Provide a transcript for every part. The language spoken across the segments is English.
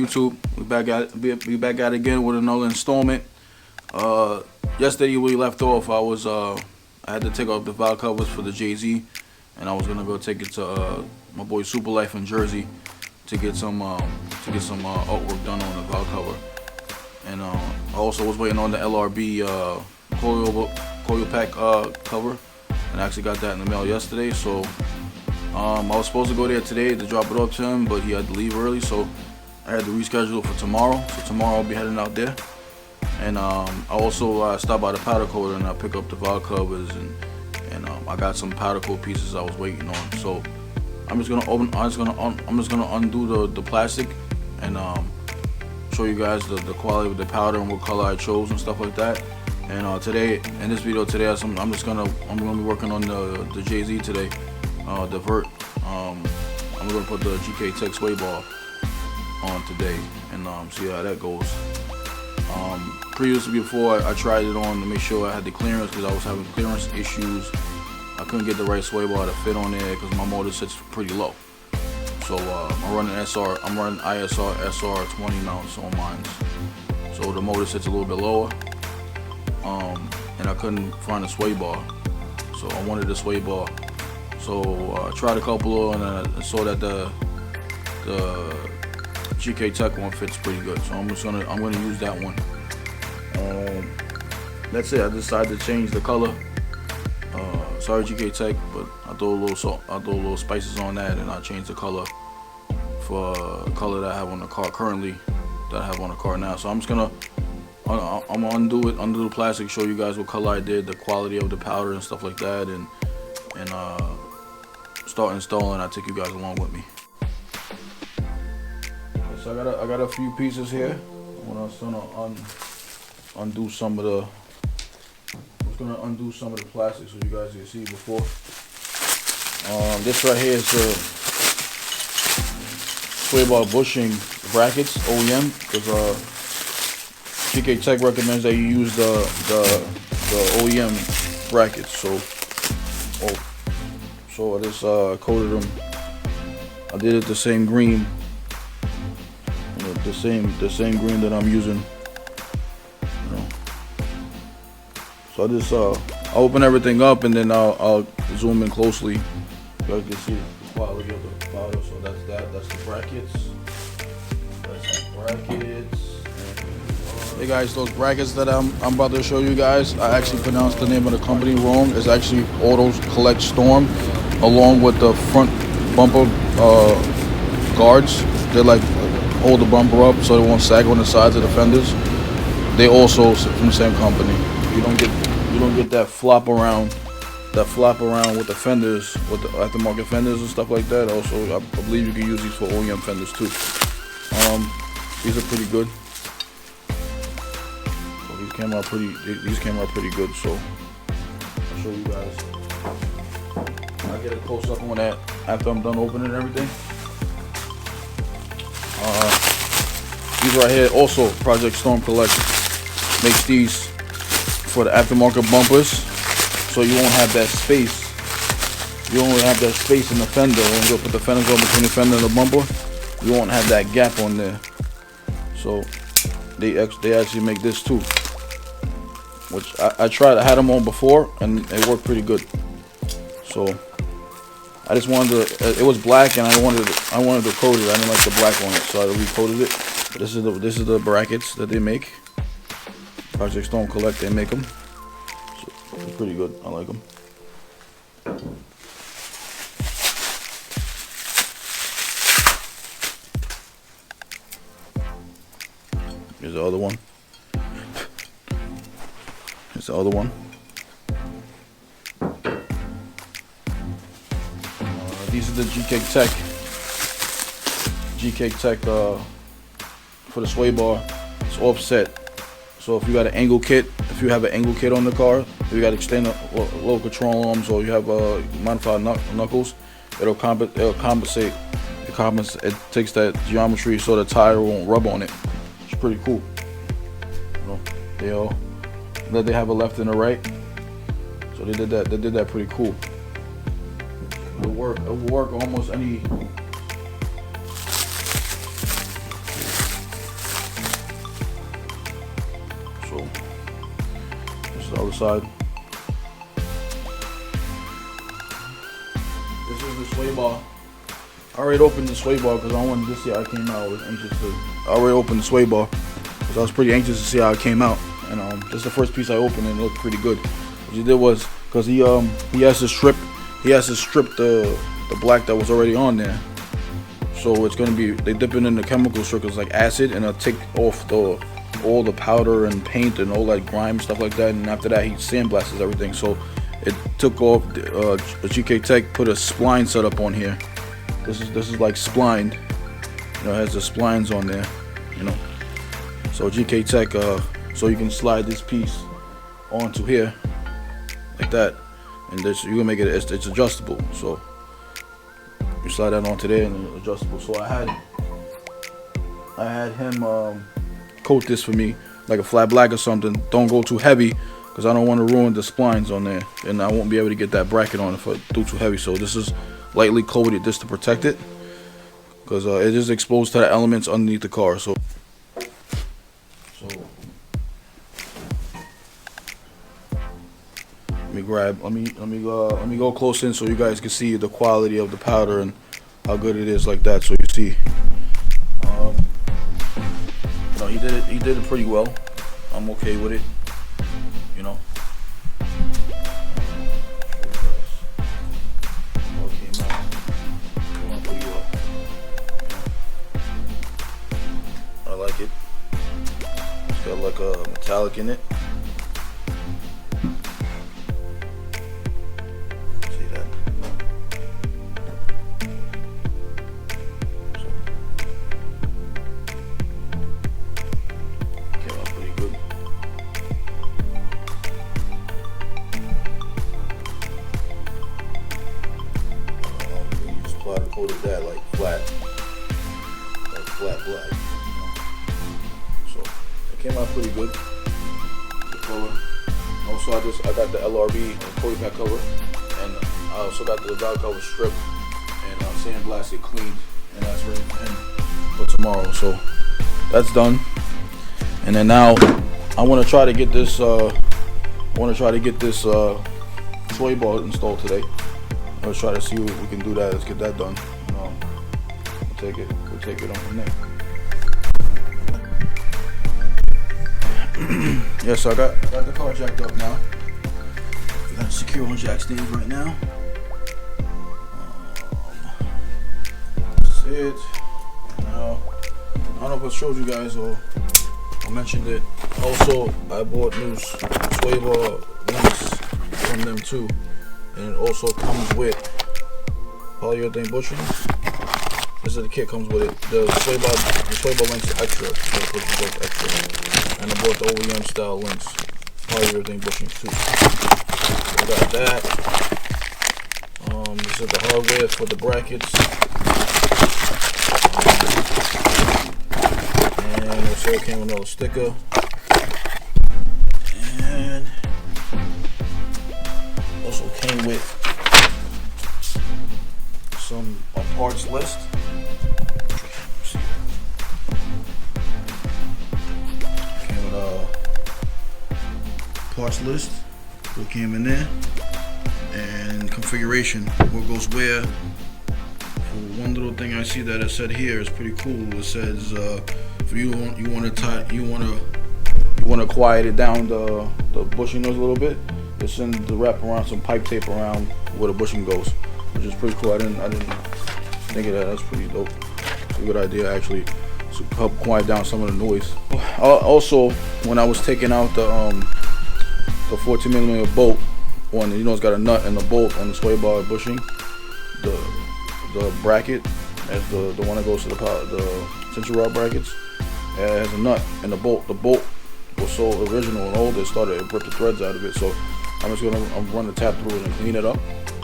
YouTube, we back at it again with another installment. Yesterday we left off. I had to take off the valve covers for the Jay-Z, and I was gonna go take it to my boy Super Life in Jersey to get some artwork done on the valve cover. And I also was waiting on the LRB coil pack cover, and I actually got that in the mail yesterday. So I was supposed to go there today to drop it off to him, but he had to leave early, so I had to reschedule it for tomorrow. So tomorrow I'll be heading out there. And I also stopped by the powder coater and I pick up the valve covers, and I got some powder coat pieces I was waiting on. So I'm just gonna undo the plastic and show you guys the quality of the powder and what color I chose and stuff like that. And today, in this video today, I'm gonna be working on the Jay-Z today, the vert. I'm gonna put the Gktech sway bar on today and see how that goes. Previously, before I tried it on to make sure I had the clearance, because I was having clearance issues. I couldn't get the right sway bar to fit on there because my motor sits pretty low. So I'm running ISR SR20 mounts on mine, so the motor sits a little bit lower, and I couldn't find a sway bar, so I wanted a sway bar. So I tried a couple and I saw that the Gktech one fits pretty good, so I'm gonna use that one. That's it. I decided to change the color. Sorry Gktech, but I throw a little spices on that, and I changed the color for the color that I have on the car currently, that I have on the car now. So I'm gonna undo the plastic, show you guys what color I did, the quality of the powder and stuff like that, and start installing. I'll take you guys along with me. So I got a few pieces here. I'm just gonna undo some of the. I'm gonna undo some of the plastic so you guys can see before. This right here is the sway bar bushing brackets, OEM, because Gktech recommends that you use the OEM brackets. So I just coated them. I did it the same green. The same green that I'm using, So I just I'll open everything up, and then I'll zoom in closely. You guys can see the quality of the powder. So that's that. That's the brackets. That's the brackets. Hey guys, those brackets that I'm about to show you guys, I actually pronounced the name of the company wrong. It's actually Autos Collect Storm, along with the front bumper guards. They're like hold the bumper up so it won't sag on the sides of the fenders. They also from the same company. You don't get that flop around with the fenders, with the aftermarket fenders and stuff like that. Also, I believe you can use these for OEM fenders too. These are pretty good. So these came out pretty good. So I'll show you guys. I'll get a close up on that after I'm done opening everything. These right here, also Project Storm Collect makes these for the aftermarket bumpers, so you won't have that space. You won't have that space in the fender. When you put the fenders on between the fender and the bumper, you won't have that gap on there. So they actually make this too, which I tried. I had them on before and it worked pretty good. So I just wanted to. It was black and I wanted to coat it. I didn't like the black on it, so I recoated it. But this is the brackets that they make. Project Storm Collect, they make them. So it's pretty good. I like them. Here's the other one. Here's the other one. These are the Gktech for the sway bar. It's offset. So if you got an angle kit, if you have an angle kit on the car, if you got extended low control arms, or you have modified knuckles, it'll compensate. It takes that geometry so the tire won't rub on it. It's pretty cool. You know, they have a left and a right, so they did that. They did that pretty cool. It'll work almost any. So this is the other side. This is the sway bar. I already opened the sway bar because I wanted to see how it came out. I was anxious to. I already opened the sway bar because I was pretty anxious to see how it came out. And this is the first piece I opened and it looked pretty good. What he did was, because he has to strip the black that was already on there. So it's gonna be, they dip it in the chemical circles like acid, and it'll take off all the powder and paint and all that grime stuff like that. And after that, he sandblasts everything. So it took off. The Gktech put a spline setup on here. This is like splined. You know, it has the splines on there. You know, so Gktech, so you can slide this piece onto here like that, and this you can make it. It's adjustable. So you slide that onto there and it's adjustable. So I had him coat this for me like a flat black or something. Don't go too heavy because I don't want to ruin the splines on there, and I won't be able to get that bracket on if I do too heavy. So this is lightly coated just to protect it, because it is exposed to the elements underneath the car. So let me go close in so you guys can see the quality of the powder and how good it is like that. So you see, you know, he did it pretty well. I'm okay with it, you know. I like it. It's got like a metallic in it. See that? Came out pretty good. You just powder coated that like flat black. So it came out pretty good. The color. Also, I got the LRB polypack cover, and I also got the valve cover stripped and sandblasted cleaned, and that's ready for him for tomorrow. So that's done. And then now I want to try to get this. Sway bar installed today. Let's try to see what we can do. Let's get that done. We'll take it on from there. Yeah, so I got the car jacked up now. We got it secure on jack stands right now. That's it. Now, I don't know if I showed you guys or I mentioned it. Also, I bought new sway bar links from them too, and it also comes with polyurethane bushings. This is the kit, comes with it. The sway bar links are extra, so it puts both extra. And I bought the OEM style links, polyurethane bushings too. So I got that. This is the hardware for the brackets. And also it came with another sticker. And also came with some parts list. Parts list, what came in there, and configuration, what goes where. For one little thing I see that it said here is pretty cool. It says if you want to quiet it down the bushing nose a little bit, it's in the wrap around some pipe tape around where the bushing goes, which is pretty cool. I didn't think of that. That's pretty dope. It's a good idea actually, to help quiet down some of the noise. Also, when I was taking out the 14mm bolt one, you know, it's got a nut and a bolt on the sway bar bushing. The bracket, as the one that goes to the central rod brackets, it has a nut and the bolt. The bolt was so original and old, it started to rip the threads out of it. So I'm run the tap through it and clean it up.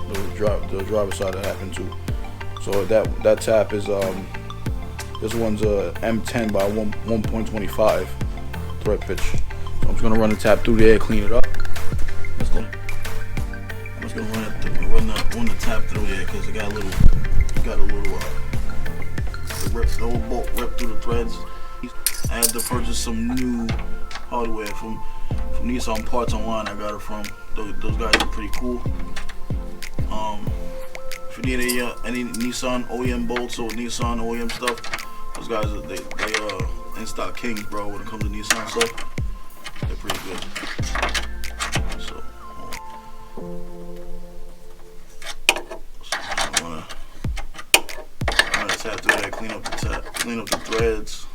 The driver side that happened too. So that tap is this one's a M10 by 1.25 thread pitch. So I'm just gonna run the tap through there, clean it up. I'm just gonna run the tap through there because it got a little the whole bolt ripped through the threads. I had to purchase some new hardware from Nissan Parts Online. I got it from those guys are pretty cool. If you need any Nissan OEM bolts or Nissan OEM stuff, those guys they in stock kings, bro. When it comes to Nissan stuff, they're pretty good. So I'm gonna tap through that, clean up the threads.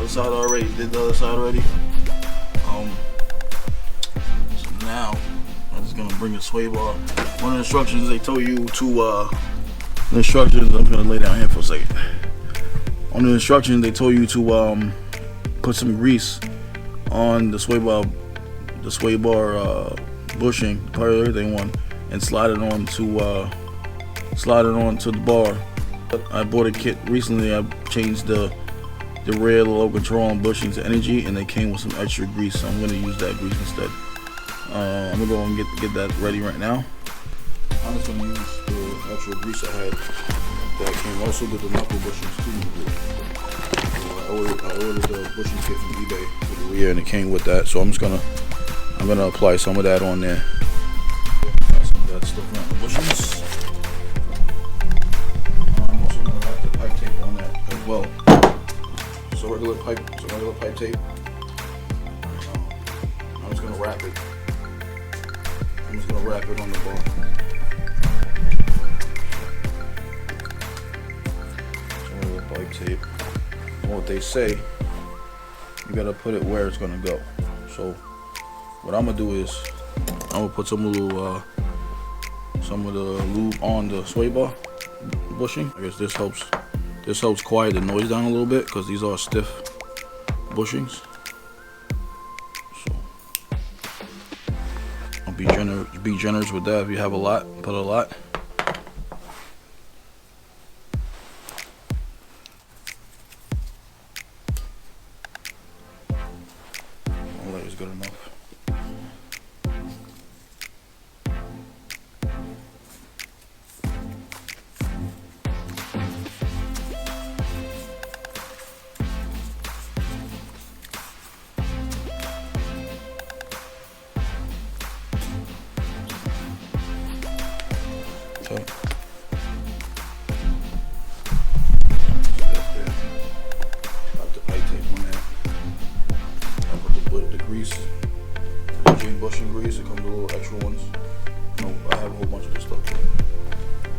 Side already, did the other side already. So now I'm just gonna bring the sway bar. One of the instructions they told you to the instructions, I'm gonna lay down here for a second. On the instructions they told you to put some grease on the sway bar bushing, polyurethane one, and slide it onto the bar. I bought a kit recently. I changed the rear low control and bushings to energy, and they came with some extra grease, so I'm going to use that grease instead. I'm going to go and get that ready right now. I'm just going to use the extra grease I had that came. Also did the knuckle bushings too. I ordered the bushing kit from eBay for the rear, and it came with that, so I'm gonna apply some of that on there. Got some of that stuff around the bushings. I'm also going to wrap the pipe tape on that as well. So regular pipe tape. I'm just gonna wrap it. I'm just gonna wrap it on the bar. So regular pipe tape. And what they say, you gotta put it where it's gonna go. So what I'm gonna do is I'm gonna put some of the lube on the sway bar bushing. I guess this helps quiet the noise down a little bit because these are stiff bushings. So I'll be generous with that. If you have a lot, put a lot. One layer is good enough. Okay. Got the pipe tape on that. I put the grease, bushing grease. It comes with little extra ones. I have a whole bunch of this stuff.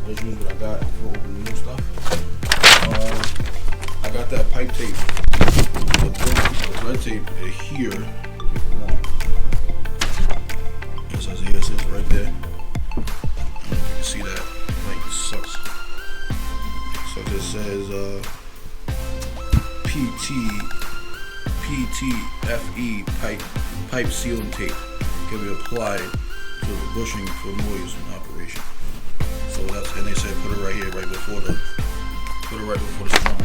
I just use what I got for opening new stuff. I got that pipe tape, the thread tape here. If you want, it says right there. See that? Like, it sucks. So this says PTFE pipe sealing tape can be applied to the bushing for noise in operation. So and they said put it right here, right before the strum.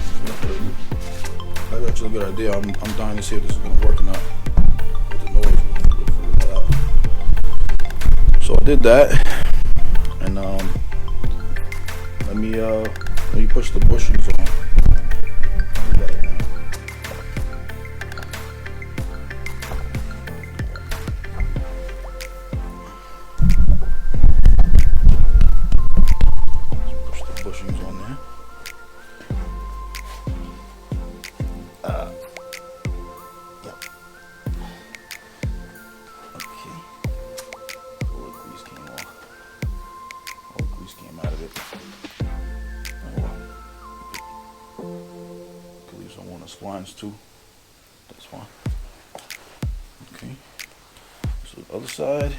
That's actually a good idea. I'm dying to see if this is gonna work or not with the noise. So I did that. And let me push the bushings on. Push the bushings on there. Yep. Okay. All the grease came off. All the grease came out of it. Oh, well. too. That's fine. Okay. So the other side.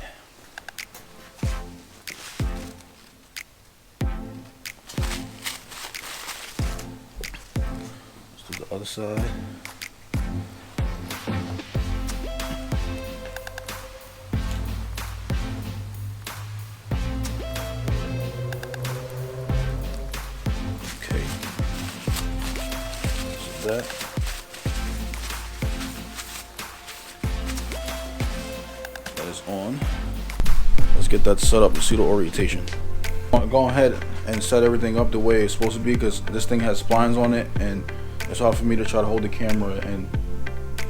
Let's do the other side. That is on. Let's get that set up to see the orientation. Go ahead and set everything up the way it's supposed to be, because this thing has splines on it and it's hard for me to try to hold the camera and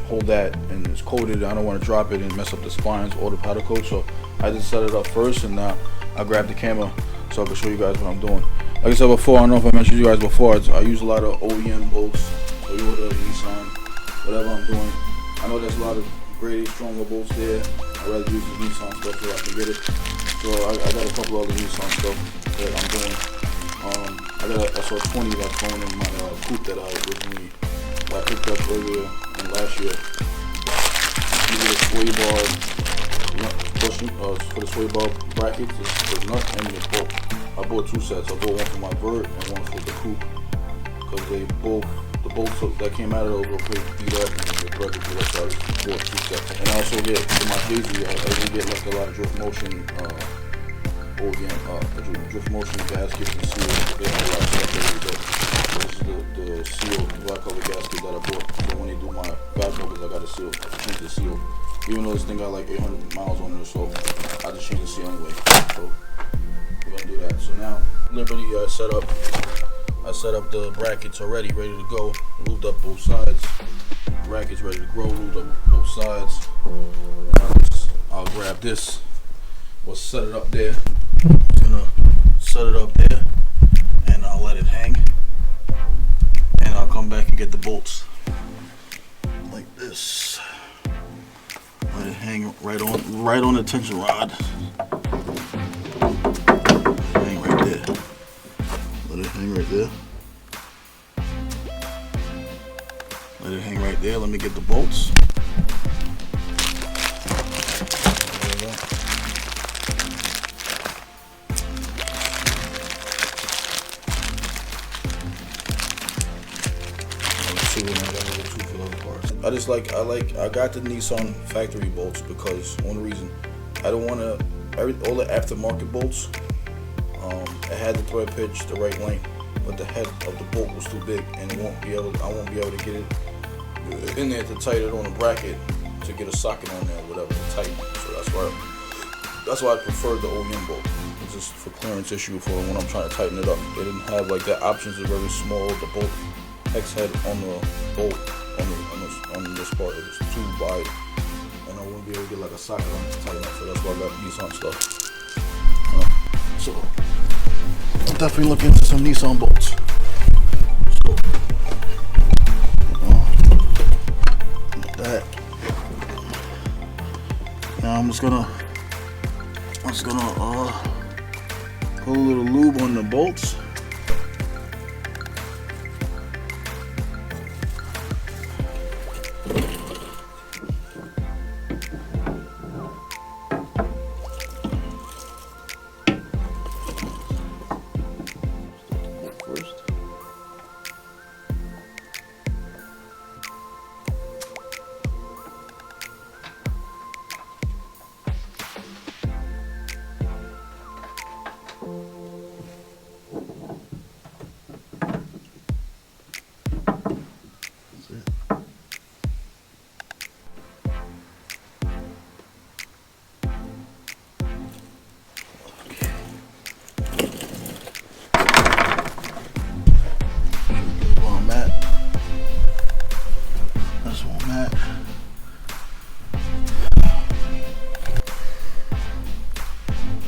hold that, and it's coated. I don't want to drop it and mess up the splines or the powder coat, so I just set it up first, and now I grab the camera so I can show you guys what I'm doing. Like I said before, I don't know if I mentioned you guys before, I use a lot of OEM bolts. Toyota, Nissan, whatever I'm doing. I know there's a lot of graded, stronger bolts there. I'd rather use the Nissan stuff so I can get it. So I got a couple other Nissan stuff that I'm doing. I got a SR20 that's going in my coupe that I picked up earlier in last year. These are the sway bar bushing, for the sway bar brackets, the nut and the bolt. I bought two sets. I bought one for my Vert and one for the coupe, because they both, the bolts that came out of those were pretty beat up and the bracket beat up, so I just bought two sets. And I also get, for my Jay-Z, I usually get like a lot of drift motion, drift motion gaskets and seals. They have a lot of stuff there. This is the seal, the black color gasket that I bought. So when they do my valve covers, I got a seal, change the seal. Even though this thing got like 800 miles on it, so I just changed the seal anyway. So we're gonna do that. So now, Liberty, I set up the brackets already, ready to go. Lubed up both sides. Brackets ready to go, lubed up both sides. I'll grab this. We'll set it up there. I'm gonna set it up there, and I'll let it hang. And I'll come back and get the bolts like this. Let it hang right on the tension rod. Hang right there. Let it hang right there. Let it hang right there. Let me get the bolts. I got the Nissan factory bolts because one reason I don't want to all the aftermarket bolts. It had the thread pitch the right length, but the head of the bolt was too big, and I won't be able to get it in there to tighten it on the bracket to get a socket on there, or whatever, to tighten. So that's why I preferred the OEM bolt. It's just for clearance issue for when I'm trying to tighten it up. They didn't have like the options are very small. The bolt hex head on the bolt on this part, it was too wide, and I wouldn't be able to get like a socket on it to tighten up. So that's why I got Nissan stuff. So I'll definitely look into some Nissan bolts. So that. Now I'm just gonna put a little lube on the bolts.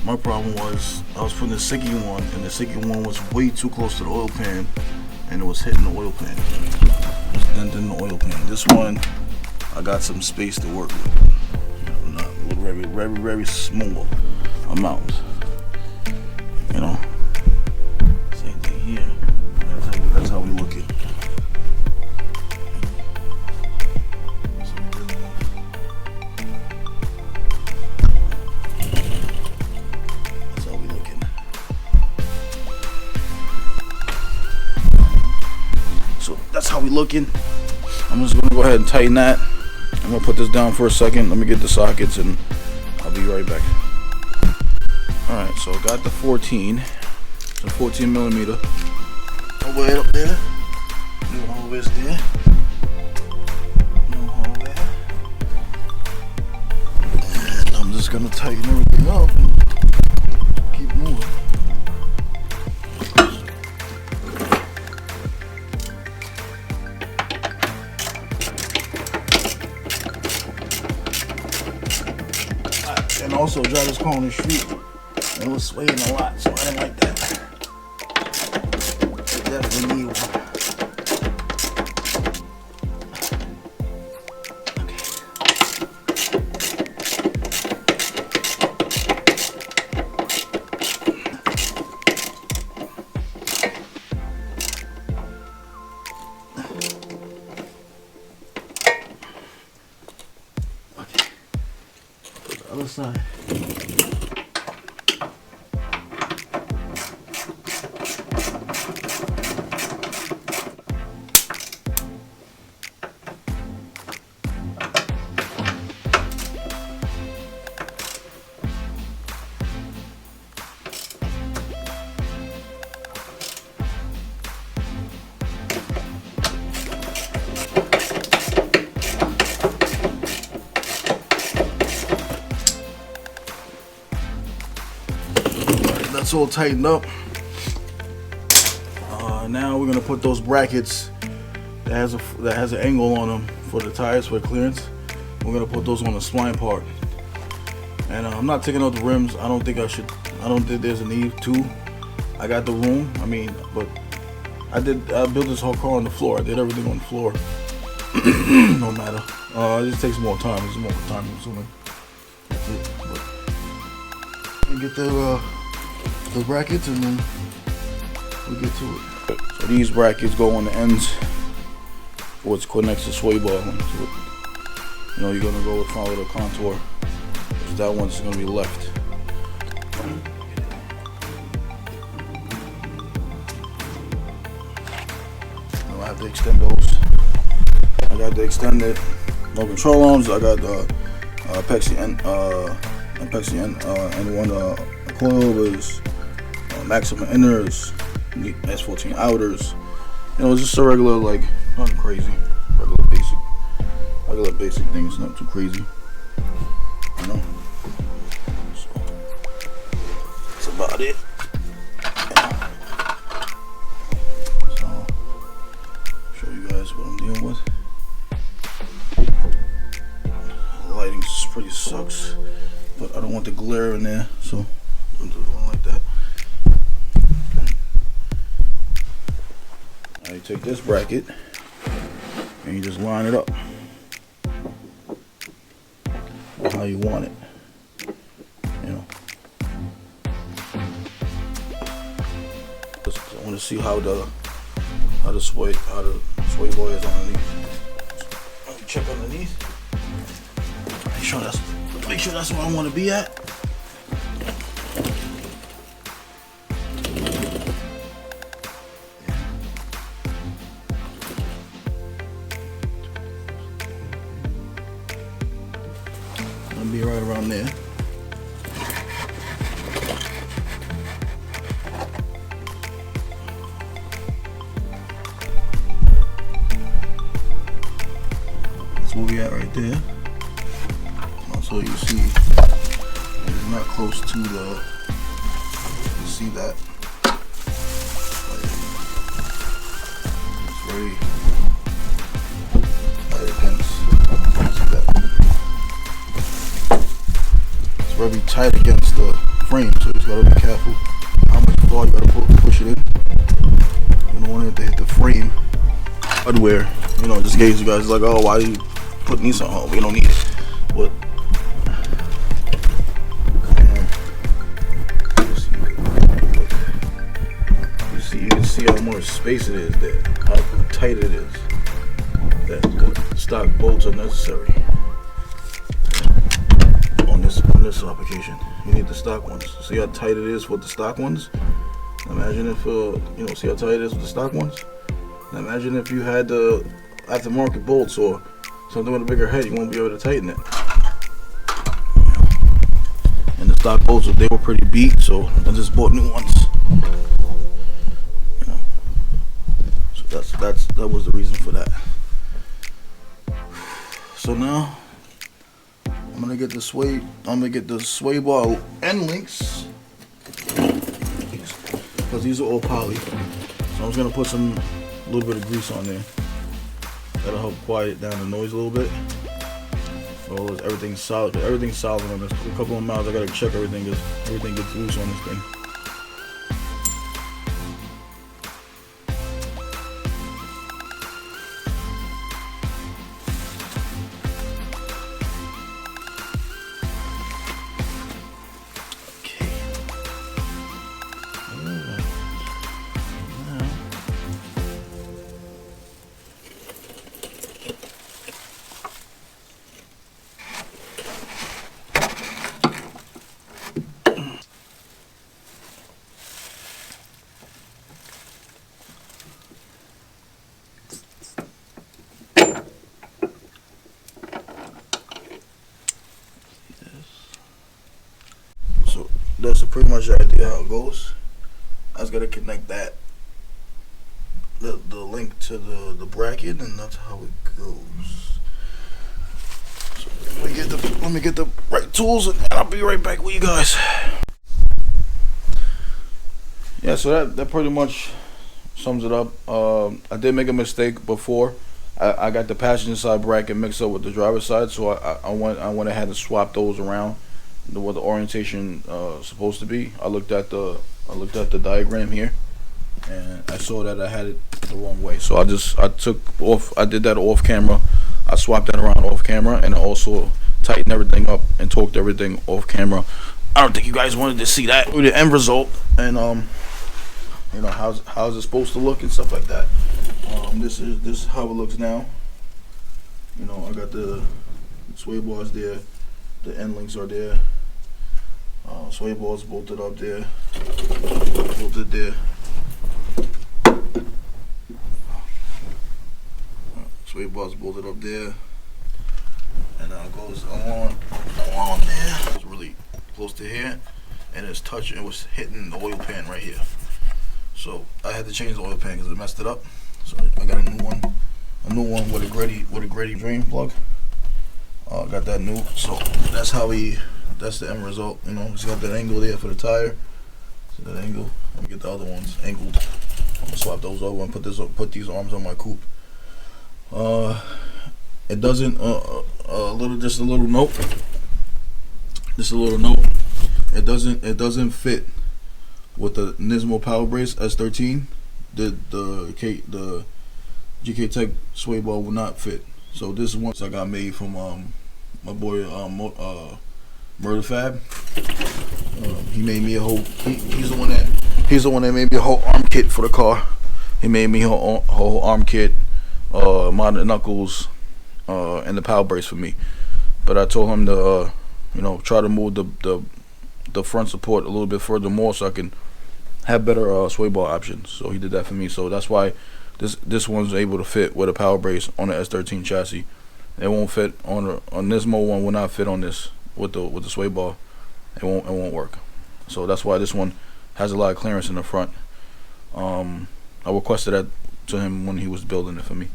My problem was I was putting the Siggy one, and the Siggy one was way too close to the oil pan, and it was hitting the oil pan. It was denting the oil pan. This one, I got some space to work with. Not a very, very, very small amount. You know. Same thing here. That's how we look at it. looking. I'm just gonna go ahead and tighten that. I'm gonna put this down for a second. Let me get the sockets and I'll be right back. Alright, so I got the 14. It's a 14 millimeter. I'll go ahead up there. New hole is there. New hole there. And I'm just gonna tighten everything up. Keep moving. And also drive this car on the street. It was swaying a lot, so I didn't like that. Definitely need one. Okay. Put the other side. That's all tightened up. Now we're gonna put those brackets that has an angle on them for the tires for clearance. We're gonna put those on the spline part. And I'm not taking out the rims. I don't think I should. I don't think there's a need to. I got the room. I mean, but I built this whole car on the floor. I did everything on the floor. No matter. It just takes more time. It's more time consuming. That's it. But get the brackets and then we'll get to it. So these brackets go on the ends what's connects the sway bar. So you know you're gonna go follow the contour. So that one's gonna be left. I have to extend those. I got the extended no control arms. I got the Pexi N1 coilovers, maximum inners, S14 outers. You know, it's just a regular, like, nothing crazy. Regular basic things, not too crazy. You know? So, that's about it. Yeah. So, show you guys what I'm dealing with. The lighting pretty sucks, but I don't want the glare in there, so I'm just going like that. Now you take this bracket and you just line it up how you want it. You know, just I want to see how the sway bar is underneath. Let me check underneath. Make sure that's where I want to be at. I'll be right around there. That's where we at right there. So you see, it's not close to the. You see that? It's very tight against. See that? It's very tight against the frame, so you just gotta be careful how much floor you gotta push it in. You don't want it to hit the frame. Hardware, you know, just in case you guys like, oh, why do you put these on home? We don't need it. But you can see how much space it is there, how tight it is. That the stock bolts are necessary on this application. You need the stock ones. See how tight it is with the stock ones? Imagine if you know, see how tight it is with the stock ones? Imagine if you had the aftermarket bolts or something with a bigger head, you won't be able to tighten it. And the stock bolts, they were pretty beat, so I just bought new ones. You know, so that was the reason for that. So now I'm gonna get the sway bar end links, because these are all poly. So I'm just gonna put a little bit of grease on there. That'll help quiet down the noise a little bit. Well, everything's solid. Everything's solid on this. A couple of miles, I gotta check everything because everything gets loose on this thing. So that's pretty much the idea how it goes. I just gotta connect the link to the bracket, and that's how it goes. So let me get the right tools, and I'll be right back with you guys. Yeah, so that pretty much sums it up. I did make a mistake before. I got the passenger side bracket mixed up with the driver's side, so I went ahead and swapped those around. What the orientation supposed to be. I looked at the diagram here, and I saw that I had it the wrong way. So I did that off camera. I swapped that around off camera, and I also tightened everything up and torqued everything off camera. I don't think you guys wanted to see that. The end result, and you know, how's it supposed to look and stuff like that. This is how it looks now. You know, I got the sway bars there. The end links are there. Sway bars bolted up there. Bolted there. Sway bars bolted up there. And now it goes on there. It's really close to here, and it's touching. It was hitting the oil pan right here. So I had to change the oil pan because it messed it up. So I got a new one with a Grady drain plug. Got that new, so that's the end result. You know, he's got that angle there for the tire. See that angle? Let me get the other ones angled. I'm gonna swap those over and put these arms on my coupe. It doesn't just a little note. It doesn't fit with the Nismo Power Brace S13. The Gktech sway bar will not fit. So this one I got made from my boy Murder Fab. He made me a whole. He's the one that made me a whole arm kit for the car. He made me a whole arm kit, mounted knuckles, and the power brace for me. But I told him to, you know, try to move the front support a little bit further more so I can have better sway bar options. So he did that for me. So that's why this one's able to fit with a power brace on the S13 chassis. It won't fit on Nismo one. Will not fit on this with the sway bar. It won't work. So that's why this one has a lot of clearance in the front. I requested that to him when he was building it for me.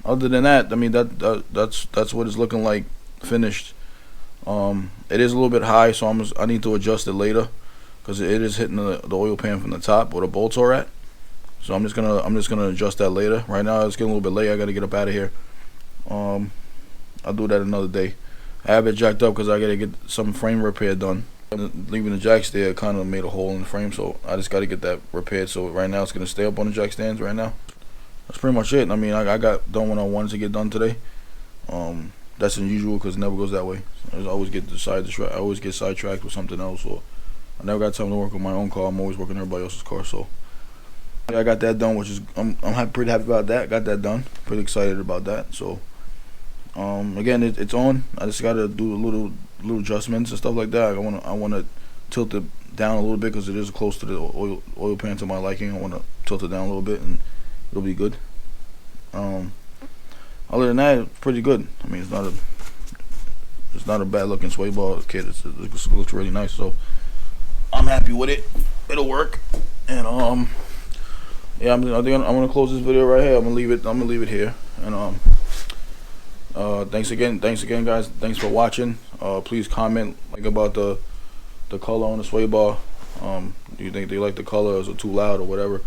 Other than that, I mean that's what it's looking like finished. It is a little bit high, so I need to adjust it later because it is hitting the oil pan from the top where the bolts are at. So I'm just gonna adjust that later. Right now it's getting a little bit late. I gotta get up out of here. I'll do that another day. I have it jacked up because I gotta get some frame repair done. Leaving the jacks there kind of made a hole in the frame, so I just gotta get that repaired. So right now it's gonna stay up on the jack stands right now. That's pretty much it. I mean, I got done what I wanted to get done today. That's unusual because it never goes that way. I always get sidetracked with something else, or I never got time to work on my own car. I'm always working on everybody else's car. So yeah, I got that done, which is I'm pretty happy about that. Got that done. Pretty excited about that. So again, it's on. I just gotta do a little adjustments and stuff like that. I wanna tilt it down a little bit because it is close to the oil pan to my liking. I wanna tilt it down a little bit and it'll be good. Other than that, it's pretty good. I mean, it's not a bad looking sway ball kit. It looks really nice. So I'm happy with it. It'll work. And yeah, I think I'm gonna close this video right here. I'm gonna leave it here. And thanks again, guys. Thanks for watching. Please comment about the color on the sway bar. Do you think they like the color? Is it too loud or whatever?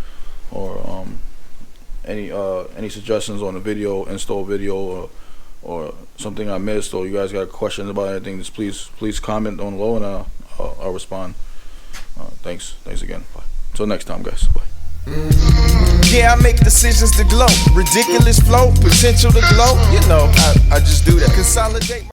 Or any suggestions on the video, install video, or something I missed, or you guys got questions about anything? Just please comment down below, and I'll respond. Thanks again. Bye. Until next time, guys. Bye. Yeah, I make decisions to glow. Ridiculous flow, potential to glow. You know, I just do that. Consolidate.